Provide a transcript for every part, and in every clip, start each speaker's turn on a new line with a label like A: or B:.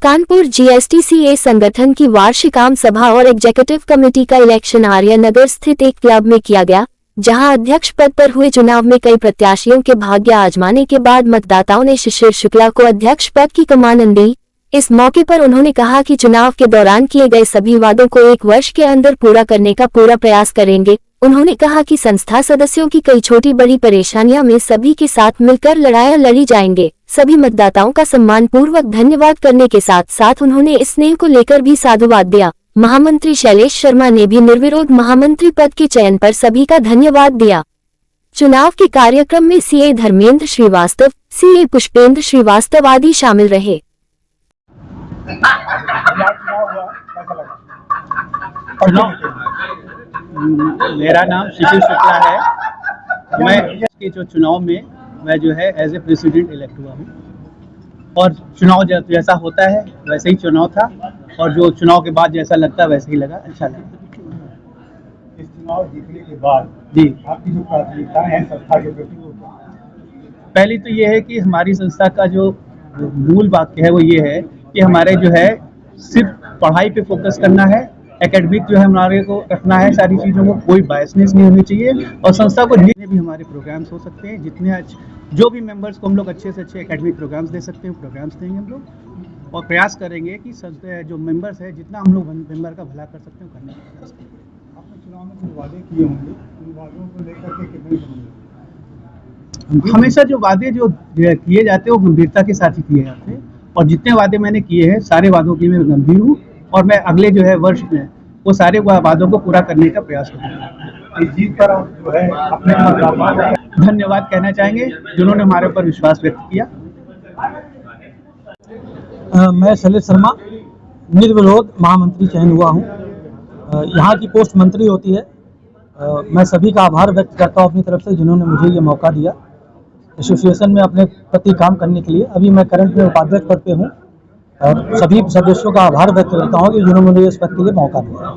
A: कानपुर जीएसटीसीए संगठन की वार्षिक आम सभा और एग्जीक्यूटिव कमेटी का इलेक्शन आर्य नगर स्थित एक क्लब में किया गया, जहां अध्यक्ष पद पर हुए चुनाव में कई प्रत्याशियों के भाग्य आजमाने के बाद मतदाताओं ने शिशिर शुक्ला को अध्यक्ष पद की कमान दी। इस मौके पर उन्होंने कहा कि चुनाव के दौरान किए गए सभी वादों को 1 वर्ष के अंदर पूरा करने का पूरा प्रयास करेंगे। उन्होंने कहा कि संस्था सदस्यों की कई छोटी बड़ी परेशानियां में सभी के साथ मिलकर लड़ाइयां लड़ी जाएंगे। सभी मतदाताओं का सम्मान पूर्वक धन्यवाद करने के साथ साथ उन्होंने इस स्नेह को लेकर भी साधुवाद दिया। महामंत्री शैलेश शर्मा ने भी निर्विरोध महामंत्री पद के चयन पर सभी का धन्यवाद दिया। चुनाव के कार्यक्रम में सीए धर्मेंद्र श्रीवास्तव, सीए पुष्पेंद्र श्रीवास्तव आदि शामिल रहे।
B: मेरा नाम शिशिर शुक्ला है। मैं के जो चुनाव में मैं जो है एज ए प्रेसिडेंट इलेक्ट हुआ हूँ और चुनाव जैसा होता है वैसे ही चुनाव था और जो चुनाव के बाद जैसा लगता है वैसे ही लगा, अच्छा लगा।
C: इस चुनाव जीतने के बाद
B: जी
C: आपकी जो प्राथमिकताएं हैं संस्था के प्रति वो
B: पहली तो ये है कि हमारी संस्था का जो मूल वाक्य है वो ये है कि हमारे जो है सिर्फ पढ़ाई पे फोकस करना है, एकेडमिक जो है हमारे को रखना है, सारी चीज़ों को कोई बायसनेस नहीं होनी चाहिए और संस्था को जितने भी हमारे प्रोग्राम्स हो सकते हैं, जितने जो भी मेंबर्स को हम लोग अच्छे से अच्छे एकेडमिक प्रोग्राम्स दे सकते हैं प्रोग्राम्स देंगे हम लोग और प्रयास करेंगे कि संस्था जो मेंबर्स है जितना हम लोग मेंबर का भला कर सकते हैं करने का प्रयास करेंगे।
C: आपने चुनाव में जो वादे किए होंगे उन वादों को लेकर के कितने समझे?
B: हमेशा जो वादे जो किए जाते हैं वो गंभीरता के साथ ही किए जाते हैं और जितने वादे मैंने किए हैं सारे वादों की मैं गंभीर हूँ और मैं अगले जो है वर्ष में वो सारे वादों को पूरा करने का प्रयास करूँगा।
C: इस जीत पर आप जो है अपने
B: धन्यवाद कहना चाहेंगे जिन्होंने हमारे ऊपर विश्वास व्यक्त किया।
D: मैं शैलेश शर्मा निर्विरोध महामंत्री चयन हुआ हूँ। यहाँ की पोस्ट मंत्री होती है। मैं सभी का आभार व्यक्त करता हूँ अपनी तरफ से जिन्होंने मुझे ये मौका दिया एसोसिएशन में अपने प्रति काम करने के लिए। अभी मैं करंट में उपाध्यक्ष पद पे हूँ और सभी सदस्यों का आभार व्यक्त करता हूँ कि जिन्होंने मुझे इस पद के लिए मौका दिया।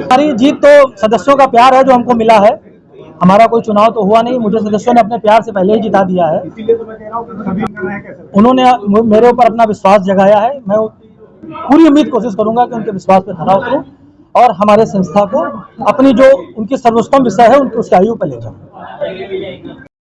D: हमारी जीत तो सदस्यों का प्यार है जो हमको मिला है। हमारा कोई चुनाव तो हुआ नहीं, मुझे सदस्यों ने अपने प्यार से पहले ही जिता दिया है। उन्होंने मेरे ऊपर अपना विश्वास जगाया है। मैं पूरी उम्मीद कोशिश करूंगा कि उनके विश्वास पर खरा उतरूं और हमारे संस्था को अपनी जो उनकी सर्वोत्तम विषय है उनकी उसकी आयु पर ले जाऊं।